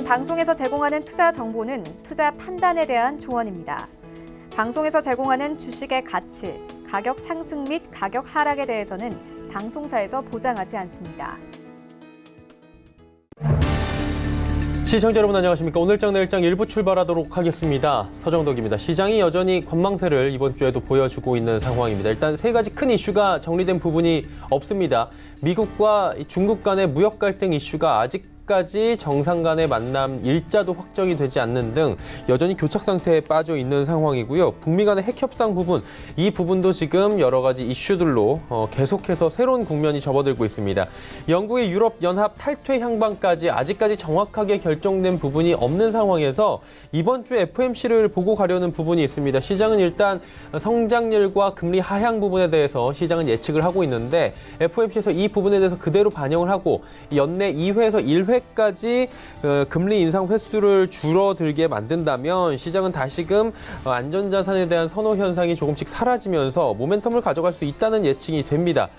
이번 방송에서 제공하는 투자 정보는 투자 판단에 대한 조언입니다. 방송에서 제공하는 주식의 가치, 가격 상승 및 가격 하락에 대해서는 방송사에서 보장하지 않습니다. 시청자 여러분 안녕하십니까. 오늘장 내일장 일부 출발하도록 하겠습니다. 서정덕입니다. 시장이 여전히 관망세를 이번 주에도 보여주고 있는 상황입니다. 일단 세 가지 큰 이슈가 정리된 부분이 없습니다. 미국과 중국 간의 무역 갈등 이슈가 아직까지 정상 간의 만남 일자도 확정이 되지 않는 등 여전히 교착 상태에 빠져 있는 상황이고요. 북미 간의 핵 협상 부분, 이 부분도 지금 여러 가지 이슈들로 계속해서 새로운 국면이 접어들고 있습니다. 영국의 유럽연합 탈퇴 향방까지 아직까지 정확하게 결정된 부분이 없는 상황에서 이번 주 FOMC를 보고 가려는 부분이 있습니다. 시장은 일단 성장률과 금리 하향 부분에 대해서 시장은 예측을 하고 있는데 FOMC에서 이 부분에 대해서 그대로 반영을 하고 연내 2회에서 1회까지 금리 인상 횟수를 줄어들게 만든다면 시장은 다시금 안전자산에 대한 선호 현상이 조금씩 사라지면서 모멘텀을 가져갈 수 있다는 예측이 됩니다.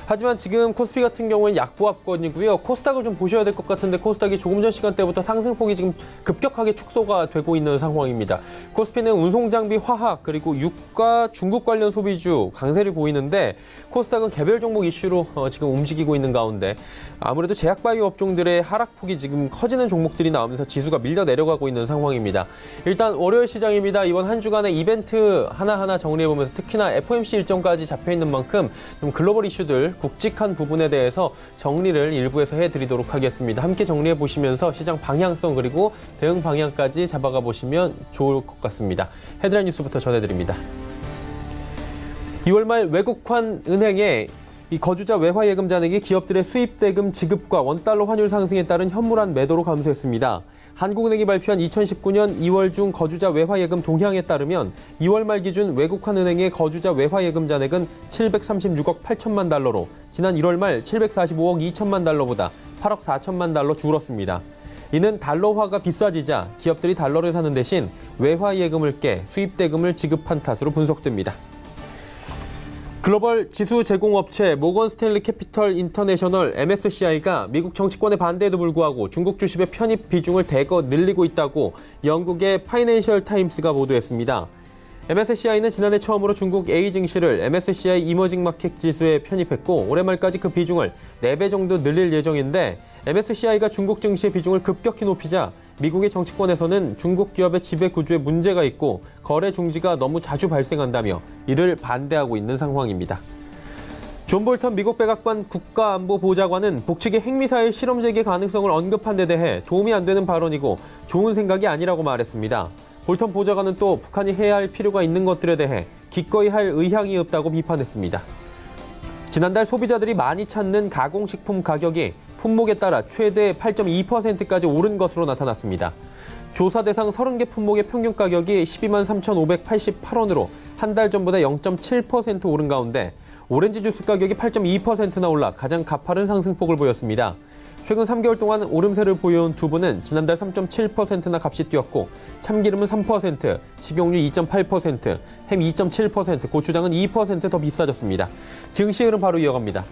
하지만 지금 코스피 같은 경우는 약보합권이고요. 코스닥을 좀 보셔야 될 것 같은데 코스닥이 조금 전 시간대부터 상승폭이 지금 급격하게 축소가 되고 있는 상황입니다. 코스피는 운송장비, 화학, 그리고 유가, 중국 관련 소비주 강세를 보이는데 코스닥은 개별 종목 이슈로 지금 움직이고 있는 가운데 아무래도 제약바이오 업종들의 하락폭이 지금 커지는 종목들이 나오면서 지수가 밀려 내려가고 있는 상황입니다. 일단 월요일 시장입니다. 이번 한 주간의 이벤트 하나하나 정리해보면서 특히나 FOMC 일정까지 잡혀있는 만큼 좀 글로벌 이슈들, 굵직한 부분에 대해서 정리를 일부에서 해드리도록 하겠습니다. 함께 정리해보시면서 시장 방향성 그리고 대응 방향까지 잡아가 보시면 좋을 것 같습니다. 헤드라인 뉴스부터 전해드립니다. 2월 말 외국환 은행의 이 거주자 외화 예금 잔액이 기업들의 수입 대금 지급과 원달러 환율 상승에 따른 현물환 매도로 감소했습니다. 한국은행이 발표한 2019년 2월 중 거주자 외화 예금 동향에 따르면 2월 말 기준 외국환 은행의 거주자 외화 예금 잔액은 736억 8천만 달러로 지난 1월 말 745억 2천만 달러보다 8억 4천만 달러 줄었습니다. 이는 달러화가 비싸지자 기업들이 달러를 사는 대신 외화 예금을 깨 수입 대금을 지급한 탓으로 분석됩니다. 글로벌 지수 제공업체 모건 스탠리 캐피털 인터내셔널 MSCI가 미국 정치권의 반대에도 불구하고 중국 주식의 편입 비중을 대거 늘리고 있다고 영국의 파이낸셜 타임스가 보도했습니다. MSCI는 지난해 처음으로 중국 A 증시를 MSCI 이머징 마켓 지수에 편입했고 올해 말까지 그 비중을 4배 정도 늘릴 예정인데 MSCI가 중국 증시의 비중을 급격히 높이자 미국의 정치권에서는 중국 기업의 지배 구조에 문제가 있고 거래 중지가 너무 자주 발생한다며 이를 반대하고 있는 상황입니다. 존 볼턴 미국 백악관 국가안보보좌관은 북측의 핵미사일 실험 재개 가능성을 언급한 데 대해 도움이 안 되는 발언이고 좋은 생각이 아니라고 말했습니다. 볼턴 보좌관은 또 북한이 해야 할 필요가 있는 것들에 대해 기꺼이 할 의향이 없다고 비판했습니다. 지난달 소비자들이 많이 찾는 가공식품 가격이 품목에 따라 최대 8.2%까지 오른 것으로 나타났습니다. 조사 대상 30개 품목의 평균 가격이 12만 3,588원으로 한 달 전보다 0.7% 오른 가운데 오렌지 주스 가격이 8.2%나 올라 가장 가파른 상승폭을 보였습니다. 최근 3개월 동안 오름세를 보여온 두부는 지난달 3.7%나 값이 뛰었고 참기름은 3%, 식용유 2.8%, 햄 2.7%, 고추장은 2% 더 비싸졌습니다. 증시 흐름 바로 이어갑니다.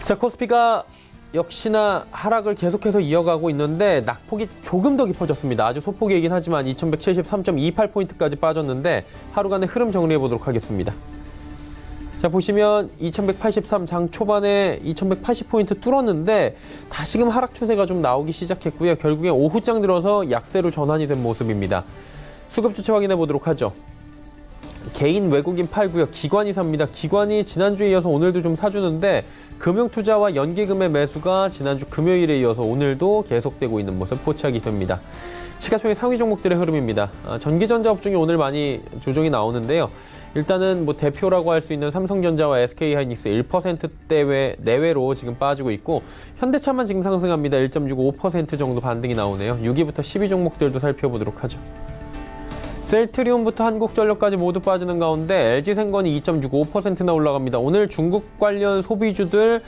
자, 코스피가 역시나 하락을 계속해서 이어가고 있는데 낙폭이 조금 더 깊어졌습니다. 아주 소폭이긴 하지만 2173.28포인트까지 빠졌는데 하루간의 흐름 정리해 보도록 하겠습니다. 자, 보시면 2183 장 초반에 2180포인트 뚫었는데 다시금 하락 추세가 좀 나오기 시작했고요. 결국에 오후장 들어서 약세로 전환이 된 모습입니다. 수급 주체 확인해 보도록 하죠. 개인 외국인 팔고요. 기관이 삽니다. 기관이 지난주에 이어서 오늘도 좀 사주는데 금융투자와 연기금의 매수가 지난주 금요일에 이어서 오늘도 계속되고 있는 모습 포착이 됩니다. 시가총액 상위 종목들의 흐름입니다. 전기전자 업종이 오늘 많이 조정이 나오는데요. 일단은 뭐 대표라고 할 수 있는 삼성전자와 SK하이닉스 1%대 내외로 지금 빠지고 있고 현대차만 지금 상승합니다. 1.65% 정도 반등이 나오네요. 6위부터 10위 종목들도 살펴보도록 하죠. 셀트리온부터 한국전력까지 모두 빠지는 가운데 LG생건이 2.65%나 올라갑니다. 오늘 중국 관련 소비주들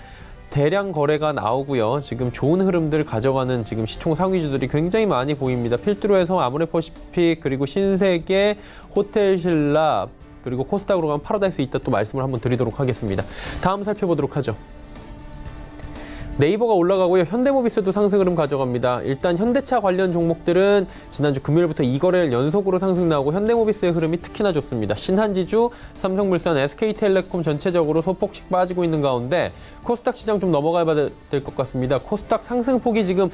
대량 거래가 나오고요. 지금 좋은 흐름들 가져가는 지금 시총 상위주들이 굉장히 많이 보입니다. 필두로에서 아모레퍼시픽 그리고 신세계, 호텔신라 그리고 코스닥으로 가면 파라다이스 있다 또 말씀을 한번 드리도록 하겠습니다. 다음 살펴보도록 하죠. 네이버가 올라가고요. 현대모비스도 상승 흐름 가져갑니다. 일단 현대차 관련 종목들은 지난주 금요일부터 2거래일 연속으로 상승 나오고 현대모비스의 흐름이 특히나 좋습니다. 신한지주, 삼성물산, SK텔레콤 전체적으로 소폭씩 빠지고 있는 가운데 코스닥 시장 좀 넘어가 봐야 될 것 같습니다. 코스닥 상승폭이 지금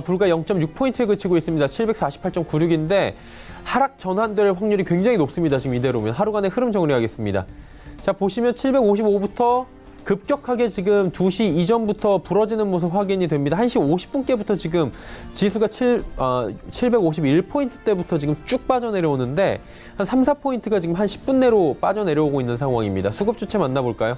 불과 0.6포인트에 그치고 있습니다. 748.96인데 하락 전환될 확률이 굉장히 높습니다. 지금 이대로면 하루간의 흐름 정리하겠습니다. 자, 보시면 755부터 급격하게 지금 2시 이전부터 부러지는 모습 확인이 됩니다. 1시 50분께부터 지금 지수가 751포인트대부터 지금 쭉 빠져내려오는데 한 3, 4포인트가 지금 한 10분 내로 빠져내려오고 있는 상황입니다. 수급 주체 만나볼까요?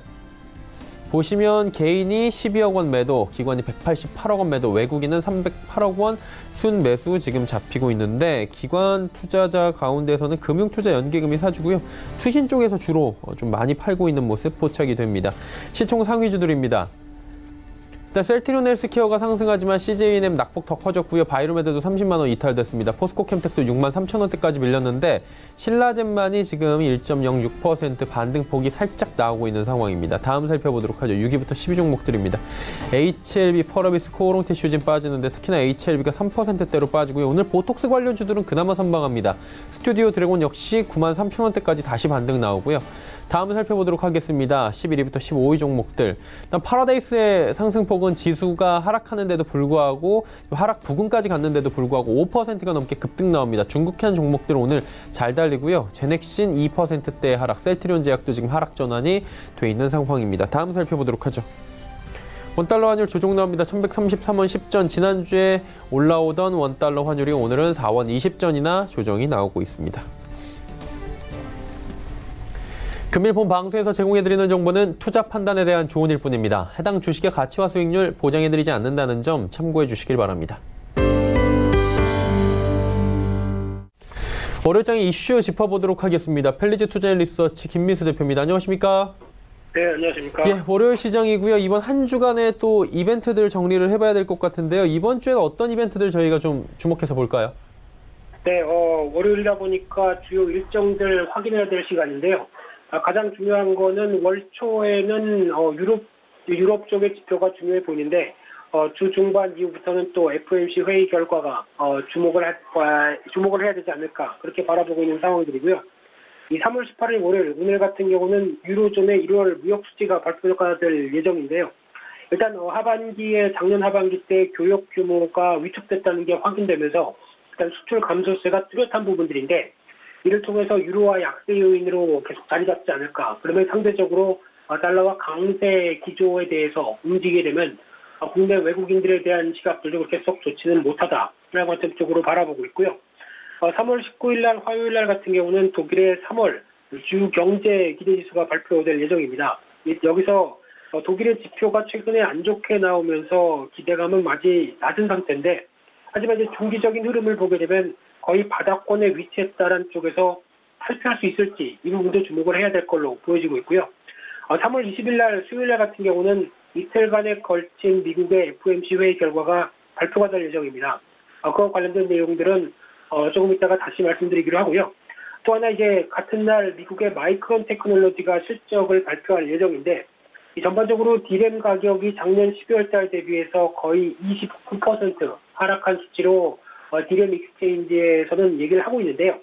보시면 개인이 12억 원 매도, 기관이 188억 원 매도, 외국인은 308억 원 순 매수 지금 잡히고 있는데 기관 투자자 가운데서는 금융투자 연계금이 사주고요. 투신 쪽에서 주로 좀 많이 팔고 있는 모습 포착이 됩니다. 시총 상위주들입니다. 일단 셀트리온 헬스케어가 상승하지만 CJNM 낙폭 더 커졌고요. 바이로메드도 30만 원 이탈됐습니다. 포스코캠텍도 6만 3천 원대까지 밀렸는데 신라젠만이 지금 1.06% 반등폭이 살짝 나오고 있는 상황입니다. 다음 살펴보도록 하죠. 6위부터 10위 종목들입니다. HLB, 펄어비스, 코오롱티슈진 빠지는데 특히나 HLB가 3%대로 빠지고요. 오늘 보톡스 관련주들은 그나마 선방합니다. 스튜디오 드래곤 역시 9만 3천 원대까지 다시 반등 나오고요. 다음을 살펴보도록 하겠습니다. 11위부터 15위 종목들. 일단 파라다이스의 상승폭은 지수가 하락하는데도 불구하고 하락 부근까지 갔는데도 불구하고 5%가 넘게 급등 나옵니다. 중국현 종목들 오늘 잘 달리고요. 제넥신 2%대 하락, 셀트리온 제약도 지금 하락 전환이 돼 있는 상황입니다. 다음 살펴보도록 하죠. 원달러 환율 조정 나옵니다. 1133원 10전. 지난주에 올라오던 원달러 환율이 오늘은 4원 20전이나 조정이 나오고 있습니다. 금일 본 방송에서 제공해드리는 정보는 투자 판단에 대한 조언일 뿐입니다. 해당 주식의 가치와 수익률 보장해드리지 않는다는 점 참고해 주시길 바랍니다. 월요일장의 이슈 짚어보도록 하겠습니다. 펠리즈 투자리서치 김민수 대표입니다. 안녕하십니까? 네, 안녕하십니까? 예, 월요일 시장이고요. 이번 한 주간의 또 이벤트들 정리를 해봐야 될 것 같은데요. 이번 주에는 어떤 이벤트들 저희가 좀 주목해서 볼까요? 네, 월요일이다 보니까 주요 일정들 확인해야 될 시간인데요. 가장 중요한 거는 월 초에는 유럽 쪽의 지표가 중요해 보이는데 주 중반 이후부터는 또 FOMC 회의 결과가 주목을 해야 되지 않을까 그렇게 바라보고 있는 상황들이고요. 이 3월 18일 월요일 오늘 같은 경우는 유로존의 1월 무역 수치가 발표가 될 예정인데요. 일단 하반기에 작년 하반기 때 교역 규모가 위축됐다는 게 확인되면서 일단 수출 감소세가 뚜렷한 부분들인데 이를 통해서 유로화 약세 요인으로 계속 자리 잡지 않을까. 그러면 상대적으로 달러와 강세 기조에 대해서 움직이게 되면 국내 외국인들에 대한 시각들도 그렇게 썩 좋지는 못하다라는 관점 쪽으로 바라보고 있고요. 3월 19일 날 화요일 날 같은 경우는 독일의 3월 주 경제 기대지수가 발표될 예정입니다. 여기서 독일의 지표가 최근에 안 좋게 나오면서 기대감은 아직 낮은 상태인데 하지만 이제 중기적인 흐름을 보게 되면 거의 바닥권에 위치했다는 쪽에서 탈피할 수 있을지 이 부분도 주목을 해야 될 걸로 보여지고 있고요. 3월 20일 날 수요일 날 같은 경우는 이틀간에 걸친 미국의 FOMC 회의 결과가 발표가 될 예정입니다. 그와 관련된 내용들은 조금 이따가 다시 말씀드리기로 하고요. 또 하나 이제 같은 날 미국의 마이크론 테크놀로지가 실적을 발표할 예정인데 전반적으로 디램 가격이 작년 12월 달 대비해서 거의 29% 하락한 수치로 디램 익스체인지에서는 얘기를 하고 있는데요.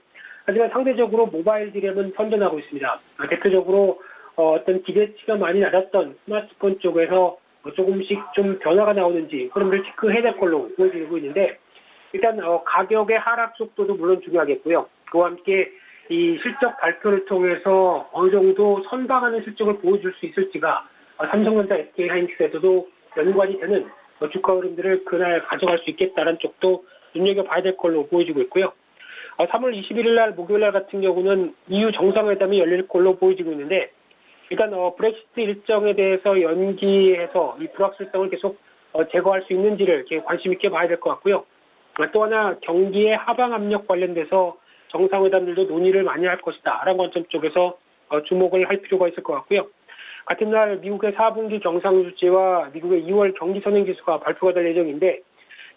하지만 상대적으로 모바일 디램은 선전하고 있습니다. 대표적으로 어떤 기대치가 많이 낮았던 스마트폰 쪽에서 조금씩 좀 변화가 나오는지 흐름을 체크해야 될 걸로 보여지고 있는데 일단 가격의 하락 속도도 물론 중요하겠고요. 그와 함께 이 실적 발표를 통해서 어느 정도 선방하는 실적을 보여줄 수 있을지가 삼성전자, SK하이닉스에서도 연관이 되는 주가 흐름들을 그날 가져갈 수 있겠다는 쪽도 눈여겨봐야 될 걸로 보여지고 있고요. 3월 21일 날 목요일 날 같은 경우는 EU 정상회담이 열릴 걸로 보여지고 있는데 일단 브렉시트 일정에 대해서 연기해서 이 불확실성을 계속 제거할 수 있는지를 관심 있게 봐야 될 것 같고요. 또 하나 경기의 하방 압력 관련돼서 정상회담들도 논의를 많이 할 것이다 라는 관점 쪽에서 주목을 할 필요가 있을 것 같고요. 같은 날 미국의 4분기 경상수지와 미국의 2월 경기선행지수가 발표가 될 예정인데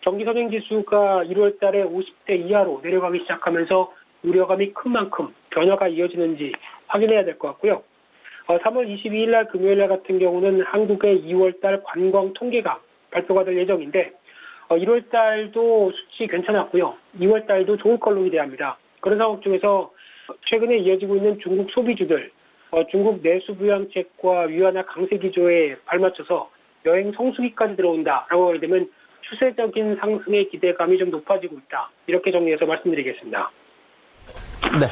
경기선행지수가 1월 달에 50대 이하로 내려가기 시작하면서 우려감이 큰 만큼 변화가 이어지는지 확인해야 될 것 같고요. 3월 22일 날 금요일 날 같은 경우는 한국의 2월 달 관광 통계가 발표가 될 예정인데 1월 달도 수치 괜찮았고요. 2월 달도 좋을 걸로 기대합니다. 그런 상황 중에서 최근에 이어지고 있는 중국 소비주들, 중국 내수 부양책과 위안화 강세 기조에 발맞춰서 여행 성수기까지 들어온다라고 하게 되면 추세적인 상승의 기대감이 좀 높아지고 있다. 이렇게 정리해서 말씀드리겠습니다. 네.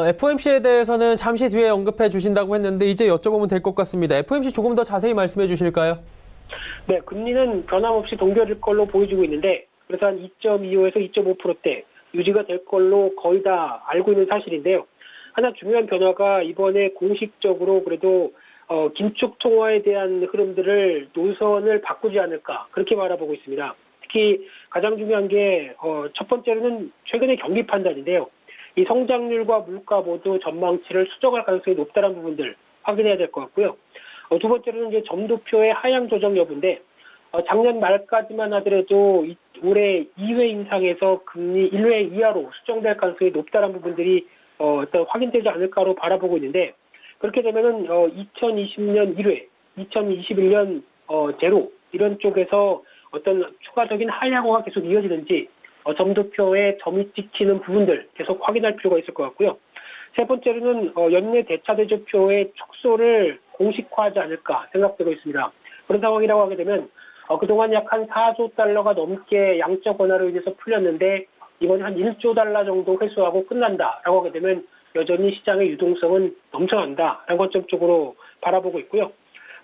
FOMC에 대해서는 잠시 뒤에 언급해 주신다고 했는데 이제 여쭤보면 될 것 같습니다. FOMC 조금 더 자세히 말씀해 주실까요? 네, 금리는 변함없이 동결될 걸로 보여지고 있는데 그래서 한 2.25에서 2.5%대 유지가 될 걸로 거의 다 알고 있는 사실인데요. 하나 중요한 변화가 이번에 공식적으로 그래도 긴축 통화에 대한 흐름들을 노선을 바꾸지 않을까 그렇게 바라보고 있습니다. 특히 가장 중요한 게 첫 번째로는 최근의 경기 판단인데요. 이 성장률과 물가 모두 전망치를 수정할 가능성이 높다는 부분들 확인해야 될 것 같고요. 두 번째로는 이제 점도표의 하향 조정 여부인데 작년 말까지만 하더라도 올해 2회 인상에서 금리 1회 이하로 수정될 가능성이 높다는 부분들이 어떤 확인되지 않을까로 바라보고 있는데 그렇게 되면은 2020년 1회, 2021년 제로 이런 쪽에서 어떤 추가적인 하향화가 계속 이어지는지 점도표에 점이 찍히는 부분들 계속 확인할 필요가 있을 것 같고요. 세 번째로는 연내 대차대조표의 축소를 공식화하지 않을까 생각되고 있습니다. 그런 상황이라고 하게 되면 그동안 약 한 4조 달러가 넘게 양적 완화로 인해서 풀렸는데 이번에 한 1조 달러 정도 회수하고 끝난다라고 하게 되면 여전히 시장의 유동성은 넘쳐난다라는 관점 쪽으로 바라보고 있고요.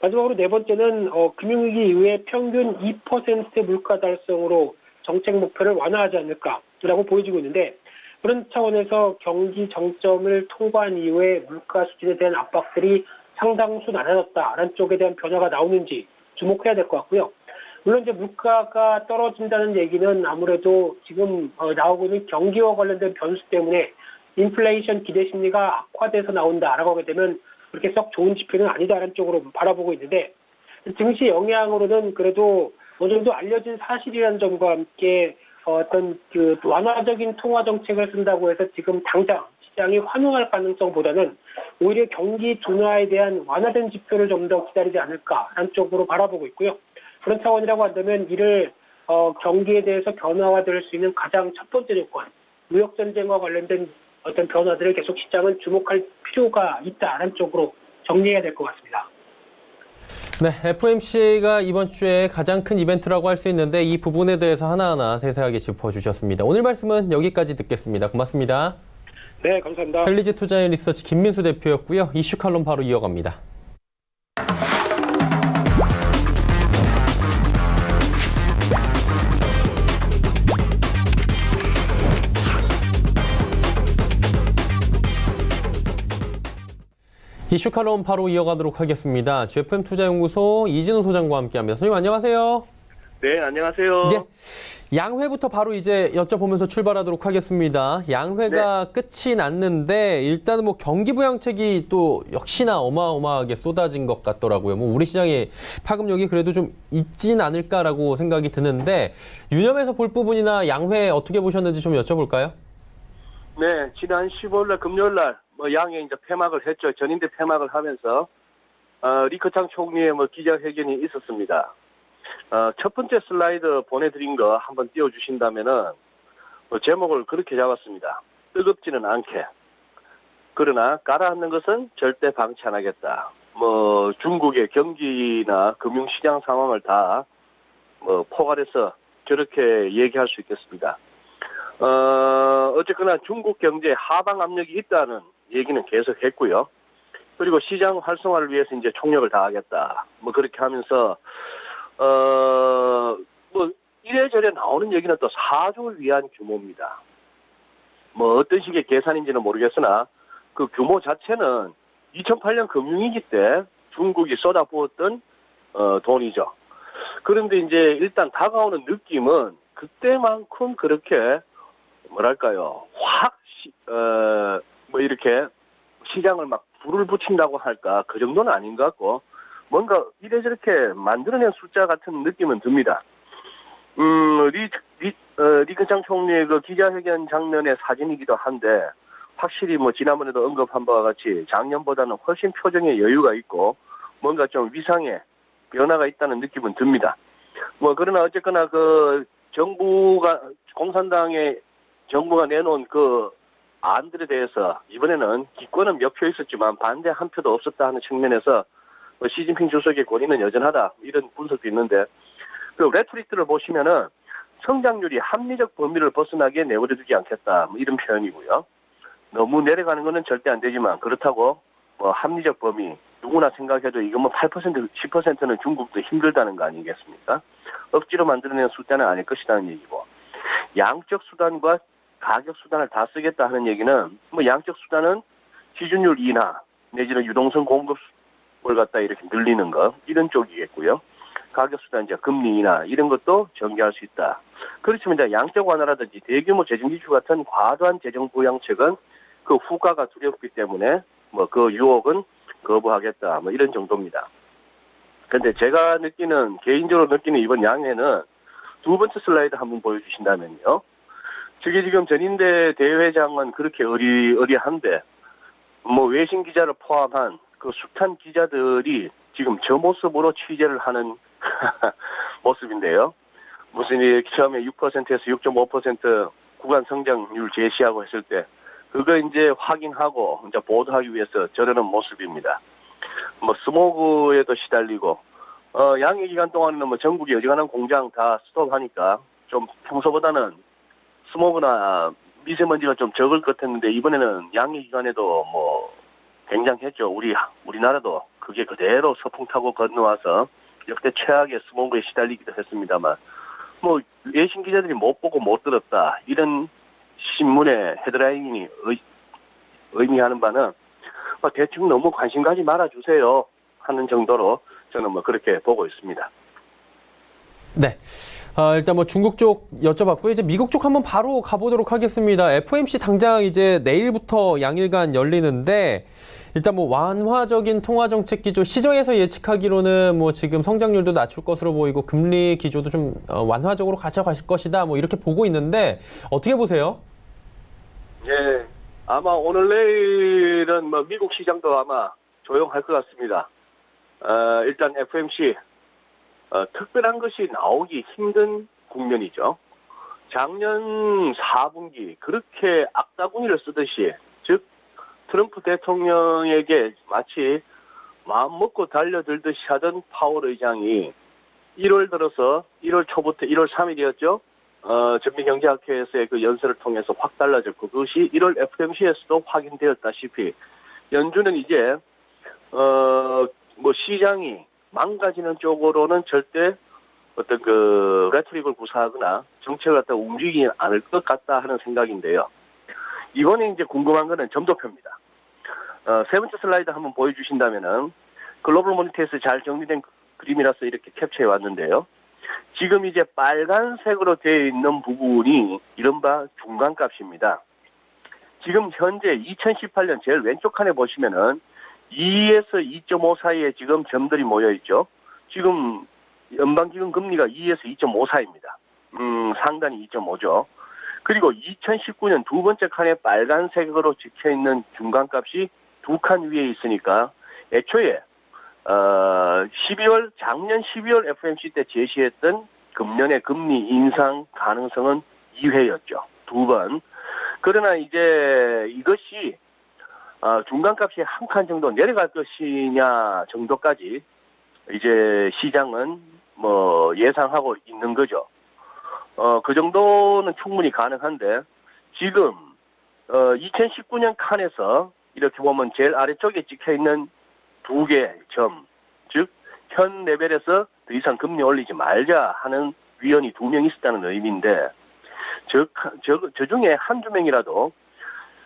마지막으로 네 번째는 금융위기 이후에 평균 2% 물가 달성으로 정책 목표를 완화하지 않을까라고 보여지고 있는데 그런 차원에서 경기 정점을 통과한 이후에 물가 수준에 대한 압박들이 상당수 낮아졌다라는 쪽에 대한 변화가 나오는지 주목해야 될 것 같고요. 물론 이제 물가가 떨어진다는 얘기는 아무래도 지금 나오고 있는 경기와 관련된 변수 때문에 인플레이션 기대 심리가 악화돼서 나온다라고 하게 되면 그렇게 썩 좋은 지표는 아니다라는 쪽으로 바라보고 있는데 증시 영향으로는 그래도 어느 정도 알려진 사실이라는 점과 함께 어떤 그 완화적인 통화 정책을 쓴다고 해서 지금 당장 시장이 환호할 가능성보다는 오히려 경기 둔화에 대한 완화된 지표를 좀 더 기다리지 않을까라는 쪽으로 바라보고 있고요. 그런 차원이라고 한다면 이를 경기에 대해서 변화화될 수 있는 가장 첫 번째 조건, 무역 전쟁과 관련된 어떤 변화들을 계속 시장은 주목할 필요가 있다라는 쪽으로 정리해야 될 것 같습니다. 네, FOMC가 이번 주에 가장 큰 이벤트라고 할 수 있는데 이 부분에 대해서 하나하나 세세하게 짚어주셨습니다. 오늘 말씀은 여기까지 듣겠습니다. 고맙습니다. 네, 감사합니다. 헬리지 투자인 리서치 김민수 대표였고요. 이슈 칼럼 바로 이어갑니다. 이슈 칼럼 바로 이어가도록 하겠습니다. GFM 투자연구소 이진우 소장과 함께합니다. 선생님 안녕하세요. 네, 안녕하세요. 예, 양회부터 바로 이제 여쭤보면서 출발하도록 하겠습니다. 양회가 끝이 났는데 일단은 뭐 경기 부양책이 또 역시나 어마어마하게 쏟아진 것 같더라고요. 뭐 우리 시장의 파급력이 그래도 좀 있진 않을까라고 생각이 드는데 유념해서 볼 부분이나 양회 어떻게 보셨는지 좀 여쭤볼까요? 네, 지난 15일날 금요일날 양회 이제 폐막을 했죠. 전인대 폐막을 하면서 리커창 총리의 기자회견이 있었습니다. 첫 번째 슬라이드 보내드린 거 한번 띄워주신다면은 제목을 그렇게 잡았습니다. 뜨겁지는 않게. 그러나 가라앉는 것은 절대 방치 안 하겠다. 중국의 경기나 금융시장 상황을 다 포괄해서 저렇게 얘기할 수 있겠습니다. 어쨌거나 중국 경제에 하방 압력이 있다는 얘기는 계속 했고요. 그리고 시장 활성화를 위해서 이제 총력을 다하겠다. 그렇게 하면서, 이래저래 나오는 얘기는 또 4조를 위한 규모입니다. 어떤 식의 계산인지는 모르겠으나, 그 규모 자체는 2008년 금융위기 때 중국이 쏟아부었던, 돈이죠. 그런데 이제 일단 다가오는 느낌은 그때만큼 그렇게, 이렇게 시장을 막 불을 붙인다고 할까, 그 정도는 아닌 것 같고, 뭔가 이래저렇게 만들어낸 숫자 같은 느낌은 듭니다. 리커창 총리의 그 기자회견 장면의 사진이기도 한데, 확실히 지난번에도 언급한 바와 같이 작년보다는 훨씬 표정에 여유가 있고, 뭔가 좀 위상에 변화가 있다는 느낌은 듭니다. 뭐 그러나 어쨌거나 공산당의 정부가 내놓은 그 안들에 대해서 이번에는 기권은 몇 표 있었지만 반대 한 표도 없었다 하는 측면에서 시진핑 주석의 권위는 여전하다 이런 분석도 있는데, 그 레토릭들을 보시면은 성장률이 합리적 범위를 벗어나게 내버려두지 않겠다 이런 표현이고요. 너무 내려가는 것은 절대 안 되지만 그렇다고 합리적 범위, 누구나 생각해도 이거 8% 10%는 중국도 힘들다는 거 아니겠습니까? 억지로 만들어낸 숫자는 아닐 것이라는 얘기고, 양적 수단과 가격 수단을 다 쓰겠다 하는 얘기는 양적 수단은 지준율 인하 내지는 유동성 공급을 갖다 이렇게 늘리는 거 이런 쪽이겠고요. 가격 수단 이제 금리 인하 이런 것도 전개할 수 있다. 그렇지만 이제 양적 완화라든지 대규모 재정 지출 같은 과도한 재정 부양책은 그 후과가 두렵기 때문에 그 유혹은 거부하겠다 이런 정도입니다. 근데 제가 개인적으로 느끼는 이번 양해는 두 번째 슬라이드 한번 보여주신다면요. 저게 지금 전인대 대회장은 그렇게 의리한데 외신 기자를 포함한 그 숱한 기자들이 지금 저 모습으로 취재를 하는 모습인데요. 무슨 처음에 6%에서 6.5% 구간 성장률 제시하고 했을 때 그거 이제 확인하고 이제 보도하기 위해서 저러는 모습입니다. 스모그에도 시달리고 양해 기간 동안에는 전국에 어지간한 공장 다 스톱하니까 좀 평소보다는 스모그나 미세먼지가 좀 적을 것 같았는데 이번에는 양해 기간에도 굉장했죠. 우리나라도 그게 그대로 서풍 타고 건너와서 역대 최악의 스모그에 시달리기도 했습니다만 외신 기자들이 못 보고 못 들었다 이런 신문의 헤드라인이 의미하는 바는 대충 너무 관심 가지 말아주세요 하는 정도로 저는 그렇게 보고 있습니다. 네. 일단 중국 쪽 여쭤봤고요. 이제 미국 쪽 한번 바로 가보도록 하겠습니다. FOMC 당장 이제 내일부터 양일간 열리는데 일단 완화적인 통화 정책 기조 시장에서 예측하기로는 지금 성장률도 낮출 것으로 보이고 금리 기조도 좀 완화적으로 가져가실 것이다 이렇게 보고 있는데 어떻게 보세요? 예, 아마 오늘 내일은 미국 시장도 아마 조용할 것 같습니다. 일단 FOMC 특별한 것이 나오기 힘든 국면이죠. 작년 4분기 그렇게 악다구니를 쓰듯이 즉 트럼프 대통령에게 마치 마음 먹고 달려들듯이 하던 파월 의장이 1월 들어서 1월 초부터 1월 3일이었죠. 전미경제학회에서의 그 연설을 통해서 확 달라졌고 그것이 1월 FOMC에서도 확인되었다시피 연준은 이제 시장이 망가지는 쪽으로는 절대 어떤 레토릭을 구사하거나 정책을 갖다 움직이지 않을 것 같다 하는 생각인데요. 이번에 이제 궁금한 거는 점도표입니다. 세 번째 슬라이드 한번 보여주신다면은 글로벌 모니터에서 잘 정리된 그림이라서 이렇게 캡처해 왔는데요. 지금 이제 빨간색으로 되어 있는 부분이 이른바 중간값입니다. 지금 현재 2018년 제일 왼쪽 칸에 보시면은 2에서 2.5 사이에 지금 점들이 모여 있죠. 지금 연방기금 금리가 2에서 2.5 사이입니다. 상단이 2.5죠. 그리고 2019년 두 번째 칸에 빨간색으로 찍혀 있는 중간값이 두 칸 위에 있으니까 애초에 작년 12월 FOMC 때 제시했던 금년의 금리 인상 가능성은 2회였죠. 두 번. 그러나 이제 이것이 중간값이 한 칸 정도 내려갈 것이냐 정도까지 이제 시장은 예상하고 있는 거죠. 그 정도는 충분히 가능한데 지금 2019년 칸에서 이렇게 보면 제일 아래쪽에 찍혀 있는 두 개 점, 즉 현 레벨에서 더 이상 금리 올리지 말자 하는 위원이 2명 있었다는 의미인데 저 중에 한두 명이라도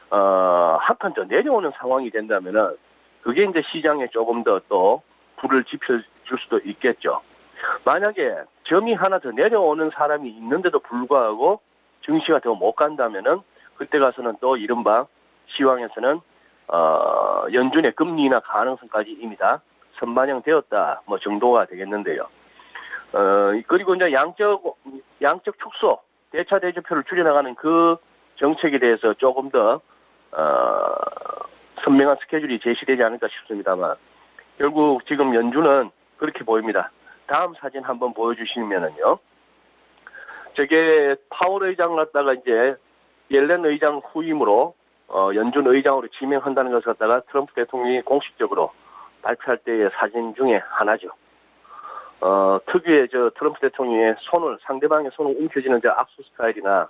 한 칸 더 내려오는 상황이 된다면은 그게 이제 시장에 조금 더 또 불을 지펴줄 수도 있겠죠. 만약에 점이 하나 더 내려오는 사람이 있는데도 불구하고 증시가 더 못 간다면은 그때 가서는 또 이른바 시황에서는 연준의 금리 인하 가능성까지 이미 다 선반영되었다 정도가 되겠는데요. 그리고 이제 양적 축소 대차 대조표를 줄여나가는 그 정책에 대해서 조금 더 선명한 스케줄이 제시되지 않을까 싶습니다만 결국 지금 연준은 그렇게 보입니다. 다음 사진 한번 보여주시면은요. 저게 파월 의장을 갖다가 이제 옐렌 의장 후임으로 연준 의장으로 지명한다는 것을 갖다가 트럼프 대통령이 공식적으로 발표할 때의 사진 중에 하나죠. 특유의 저 트럼프 대통령의 상대방의 손을 움켜쥐는 저 악수 스타일이나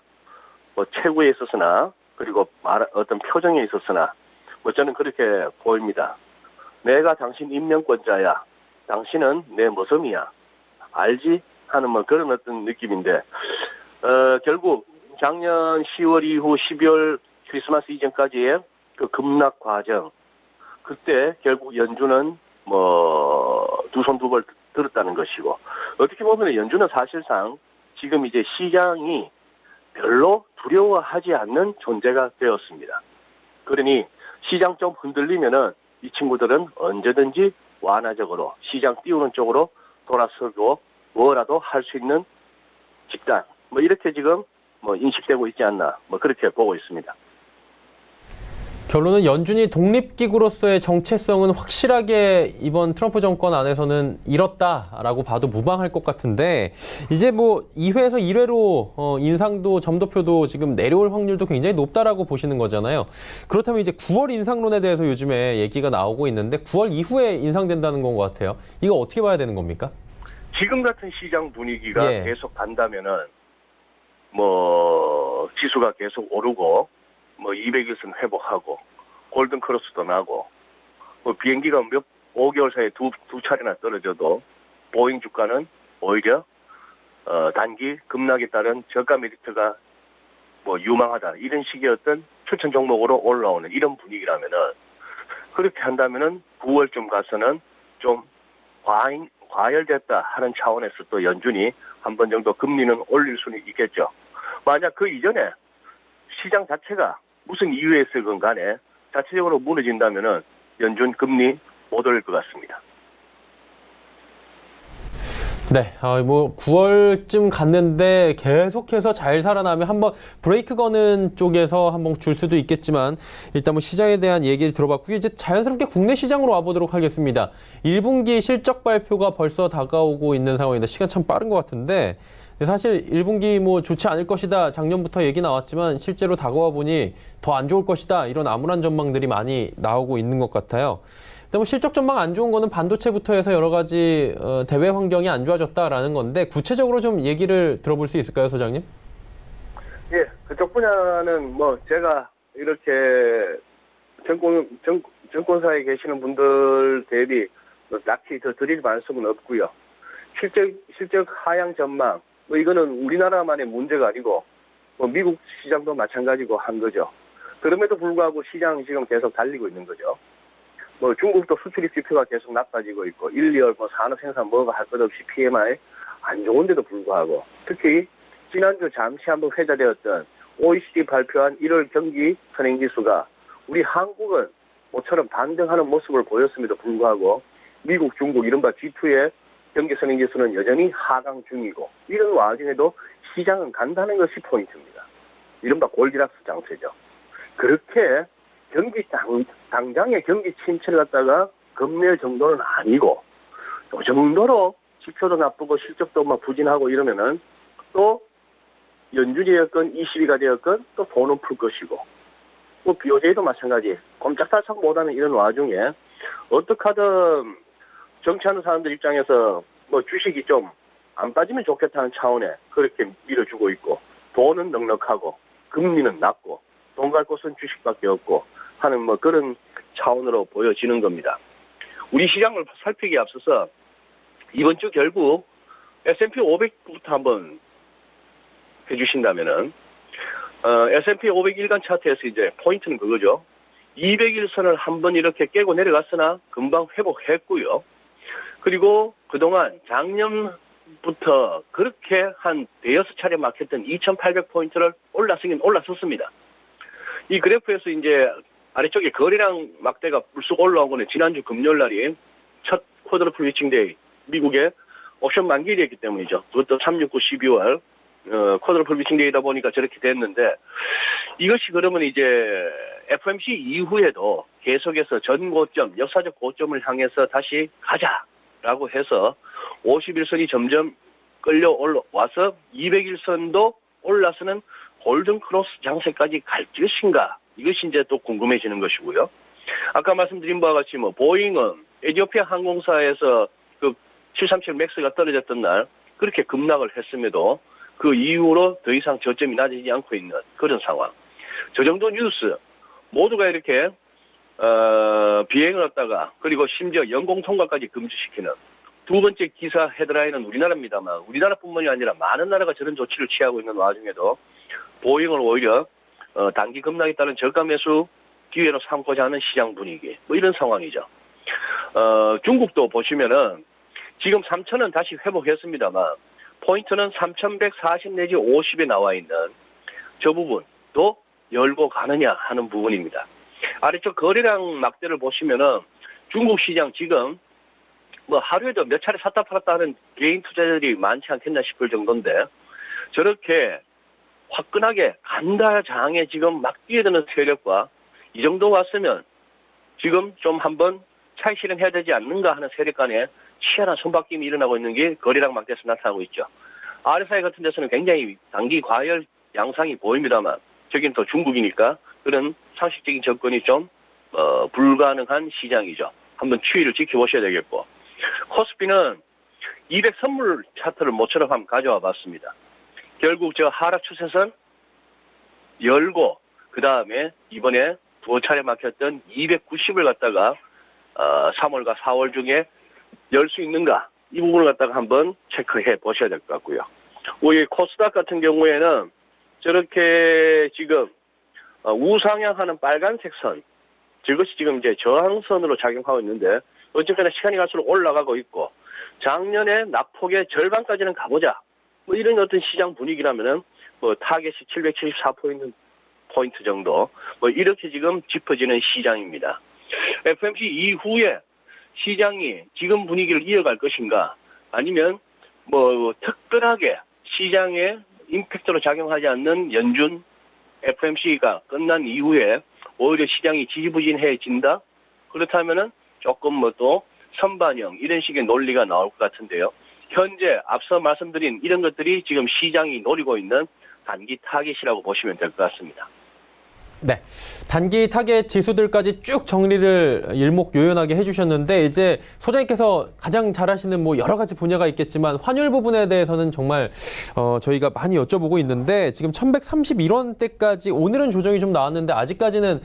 뭐 체구에 있어서나 그리고 어떤 표정에 있어서나 뭐 저는 그렇게 보입니다. 내가 당신 임명권자야. 당신은 내 모섬이야. 알지? 하는 뭐 그런 어떤 느낌인데, 결국 작년 10월 이후 12월 크리스마스 이전까지의 그 급락 과정, 그때 결국 연준은 뭐 두 손 두 발 들었다는 것이고, 어떻게 보면 연준은 사실상 지금 이제 시장이 별로 두려워하지 않는 존재가 되었습니다. 그러니 시장 좀 흔들리면은 이 친구들은 언제든지 완화적으로 시장 띄우는 쪽으로 돌아서고 뭐라도 할 수 있는 집단, 뭐 이렇게 지금 뭐 인식되고 있지 않나, 뭐 그렇게 보고 있습니다. 결론은 연준이 독립기구로서의 정체성은 확실하게 이번 트럼프 정권 안에서는 잃었다라고 봐도 무방할 것 같은데, 이제 뭐 2회에서 1회로 인상도 점도표도 지금 내려올 확률도 굉장히 높다라고 보시는 거잖아요. 그렇다면 이제 9월 인상론에 대해서 요즘에 얘기가 나오고 있는데 9월 이후에 인상된다는 건 것 같아요. 이거 어떻게 봐야 되는 겁니까? 지금 같은 시장 분위기가 예. 계속 간다면은 뭐 지수가 계속 오르고 뭐 200일선 회복하고 골든 크로스도 나고 뭐 비행기가 5개월 사이에 두 차례나 떨어져도 보잉 주가는 오히려 단기 급락에 따른 저가 메리트가 뭐 유망하다, 이런 식의 어떤 추천 종목으로 올라오는 이런 분위기라면은, 그렇게 한다면은 9월쯤 가서는 좀 과열됐다 하는 차원에서 또 연준이 한 번 정도 금리는 올릴 수는 있겠죠. 만약 그 이전에 시장 자체가 무슨 이유에 있건 간에 자체적으로 무너진다면은 연준 금리 못 올릴 것 같습니다. 네, 뭐 9월쯤 갔는데 계속해서 잘 살아나면 한번 브레이크 거는 쪽에서 한번 줄 수도 있겠지만, 일단 뭐 시장에 대한 얘기를 들어봤고요. 이제 자연스럽게 국내 시장으로 와보도록 하겠습니다. 1분기 실적 발표가 벌써 다가오고 있는 상황인데 시간 참 빠른 것 같은데, 사실 1분기 뭐 좋지 않을 것이다 작년부터 얘기 나왔지만 실제로 다가와 보니 더 안 좋을 것이다, 이런 암울한 전망들이 많이 나오고 있는 것 같아요. 뭐 실적 전망 안 좋은 거는 반도체부터 해서 여러 가지 대외 환경이 안 좋아졌다라는 건데, 구체적으로 좀 얘기를 들어볼 수 있을까요, 소장님? 예, 그쪽 분야는 뭐 제가 이렇게 정권사에 계시는 분들 대비 딱히 더 드릴 말씀은 없고요. 실적 하향 전망, 뭐 이거는 우리나라만의 문제가 아니고 뭐 미국 시장도 마찬가지고 한 거죠. 그럼에도 불구하고 시장 지금 계속 달리고 있는 거죠. 뭐 중국도 수출입 지표가 계속 나빠지고 있고 1, 2월 뭐 산업 생산 뭐가 할 것 없이 PMI 안 좋은데도 불구하고, 특히 지난주 잠시 한번 회자되었던 OECD 발표한 1월 경기 선행지수가 우리 한국은 모처럼 반등하는 모습을 보였음에도 불구하고 미국, 중국 이른바 G2의 경기 선행지수는 여전히 하강 중이고, 이런 와중에도 시장은 간다는 것이 포인트입니다. 이른바 골디락스 장세죠. 그렇게 당장의 경기 침체를 갖다가 겁낼 정도는 아니고, 이 정도로 지표도 나쁘고 실적도 막 부진하고 이러면은 또 연준이었건 ECB가 되었건 또 돈은 풀 것이고, 뭐 BOJ도 마찬가지 꼼짝달싹 못하는 이런 와중에 어떻게 하든 정치하는 사람들 입장에서 뭐 주식이 좀 안 빠지면 좋겠다는 차원에 그렇게 밀어주고 있고, 돈은 넉넉하고 금리는 낮고 돈 갈 곳은 주식밖에 없고 하는 뭐 그런 차원으로 보여지는 겁니다. 우리 시장을 살피기에 앞서서 이번 주 결국 S&P 500부터 한번 해주신다면은, S&P 500 일간 차트에서 이제 포인트는 그거죠. 200일선을 한번 이렇게 깨고 내려갔으나 금방 회복했고요. 그리고 그동안 작년부터 그렇게 한 대여섯 차례 막혔던 2,800포인트를 올랐었습니다. 이 그래프에서 이제 아래쪽에 거래량 막대가 불쑥 올라온 거는 지난주 금요일 날이 첫 쿼드러플 위칭 데이, 미국의 옵션 만기일이었기 때문이죠. 그것도 369 12월 쿼드러플 위칭 데이다 보니까 저렇게 됐는데, 이것이 그러면 이제 FOMC 이후에도 계속해서 전 고점, 역사적 고점을 향해서 다시 가자라는 라고 해서 51선이 점점 끌려 올라와서 200일선도 올라서는 골든크로스 장세까지 갈 것인가? 이것이 이제 또 궁금해지는 것이고요. 아까 말씀드린 바와 같이 보잉은 에티오피아 항공사에서 그 737 맥스가 떨어졌던 날 그렇게 급락을 했음에도 그 이후로 더 이상 저점이 낮아지지 않고 있는 그런 상황. 저 정도 뉴스 모두가 이렇게 비행을 했다가 그리고 심지어 영공 통과까지 금지시키는 두 번째 기사 헤드라인은 우리나라입니다만 우리나라뿐만이 아니라 많은 나라가 저런 조치를 취하고 있는 와중에도 보잉을 오히려 단기 급락에 따른 저가 매수 기회로 삼고자 하는 시장 분위기 이런 상황이죠. 중국도 보시면은 지금 3,000원 다시 회복했습니다만 포인트는 3,140 내지 50에 나와 있는 저 부분도 열고 가느냐 하는 부분입니다. 아래쪽 거래량 막대를 보시면은 중국 시장 지금 하루에도 몇 차례 샀다 팔았다 하는 개인 투자자들이 많지 않겠나 싶을 정도인데 저렇게 화끈하게 간다장에 지금 막 뛰어드는 세력과 이 정도 왔으면 지금 좀 한번 차익 실현해야 되지 않는가 하는 세력 간에 치열한 손바뀜이 일어나고 있는 게 거래량 막대에서 나타나고 있죠. RSI 같은 데서는 굉장히 단기 과열 양상이 보입니다만 저긴 또 중국이니까 그런 상식적인 접근이 좀 불가능한 시장이죠. 한번 추이를 지켜보셔야 되겠고 코스피는 200 선물 차트를 모처럼 한번 가져와 봤습니다. 결국 저 하락 추세선 열고 그 다음에 이번에 두 차례 막혔던 290을 갖다가 3월과 4월 중에 열 수 있는가 이 부분을 갖다가 한번 체크해 보셔야 될 것 같고요. 우리 코스닥 같은 경우에는 저렇게 지금 우상향하는 빨간색 선 저것이 지금 이제 저항선으로 작용하고 있는데 어쨌거나 시간이 갈수록 올라가고 있고 작년에 낙폭의 절반까지는 가보자 이런 어떤 시장 분위기라면은 타겟이 774포인트 정도 이렇게 지금 짚어지는 시장입니다. FOMC 이후에 시장이 지금 분위기를 이어갈 것인가 아니면 특별하게 시장에 임팩트로 작용하지 않는 연준 FOMC가 끝난 이후에 오히려 시장이 지지부진해진다? 그렇다면은 조금 또 선반영 이런 식의 논리가 나올 것 같은데요. 현재 앞서 말씀드린 이런 것들이 지금 시장이 노리고 있는 단기 타깃이라고 보시면 될 것 같습니다. 네, 단기 타겟 지수들까지 쭉 정리를 일목요연하게 해주셨는데 이제 소장님께서 가장 잘 아시는 여러 가지 분야가 있겠지만 환율 부분에 대해서는 정말 저희가 많이 여쭤보고 있는데 지금 1131원대까지 오늘은 조정이 좀 나왔는데 아직까지는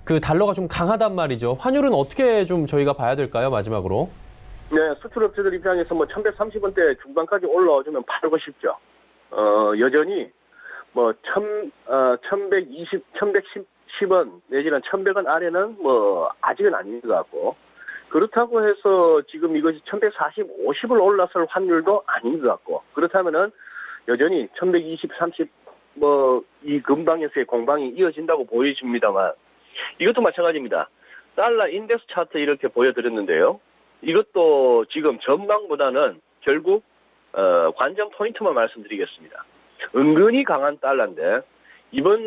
그 달러가 좀 강하단 말이죠. 환율은 어떻게 좀 저희가 봐야 될까요? 마지막으로. 네, 수출업체들 입장에서 1130원대 중반까지 올라오면 팔고 싶죠. 여전히 1120, 1110원 내지는 1100원 아래는 아직은 아닌 것 같고 그렇다고 해서 지금 이것이 1140, 50을 올라설 환율도 아닌 것 같고 그렇다면은 여전히 1120, 30 이 근방에서의 공방이 이어진다고 보여집니다만 이것도 마찬가지입니다. 달러 인덱스 차트 이렇게 보여드렸는데요. 이것도 지금 전망보다는 결국 관전 포인트만 말씀드리겠습니다. 은근히 강한 달러인데 이번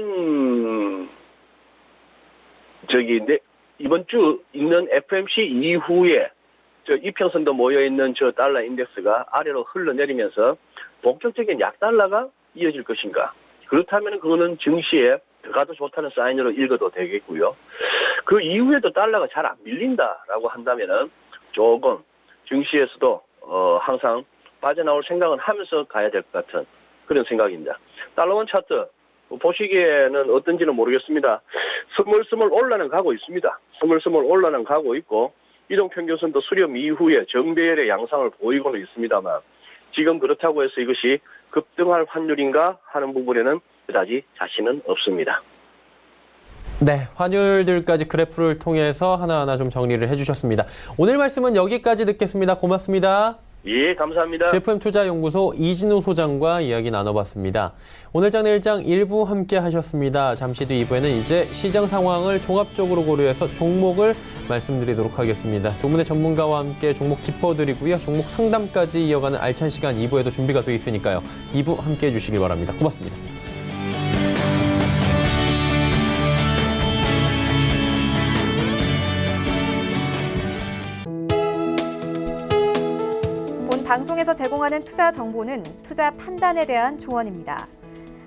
주 있는 FOMC 이후에 저 이평선도 모여 있는 저 달러 인덱스가 아래로 흘러내리면서 본격적인 약달러가 이어질 것인가? 그렇다면 그거는 증시에 들어가도 좋다는 사인으로 읽어도 되겠고요. 그 이후에도 달러가 잘 안 밀린다라고 한다면은 조금 증시에서도 항상 빠져나올 생각은 하면서 가야 될 것 같은 그런 생각입니다. 달러원 차트 보시기에는 어떤지는 모르겠습니다. 스멀스멀 올라는 가고 있습니다. 스멀스멀 올라는 가고 있고 이동평균선도 수렴 이후에 정배열의 양상을 보이고는 있습니다만 지금 그렇다고 해서 이것이 급등할 환율인가 하는 부분에는 그다지 자신은 없습니다. 네, 환율들까지 그래프를 통해서 하나하나 좀 정리를 해주셨습니다. 오늘 말씀은 여기까지 듣겠습니다. 고맙습니다. 예, 감사합니다. GFM투자연구소 이진우 소장과 이야기 나눠봤습니다. 오늘 장 내일장 1부 함께 하셨습니다. 잠시 뒤 2부에는 이제 시장 상황을 종합적으로 고려해서 종목을 말씀드리도록 하겠습니다. 두 분의 전문가와 함께 종목 짚어드리고요. 종목 상담까지 이어가는 알찬 시간 2부에도 준비가 돼 있으니까요. 2부 함께 해주시길 바랍니다. 고맙습니다. 방송에서 제공하는 투자 정보는 투자 판단에 대한 조언입니다.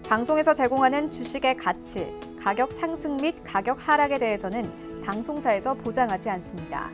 방송에서 제공하는 주식의 가치, 가격 상승 및 가격 하락에 대해서는 방송사에서 보장하지 않습니다.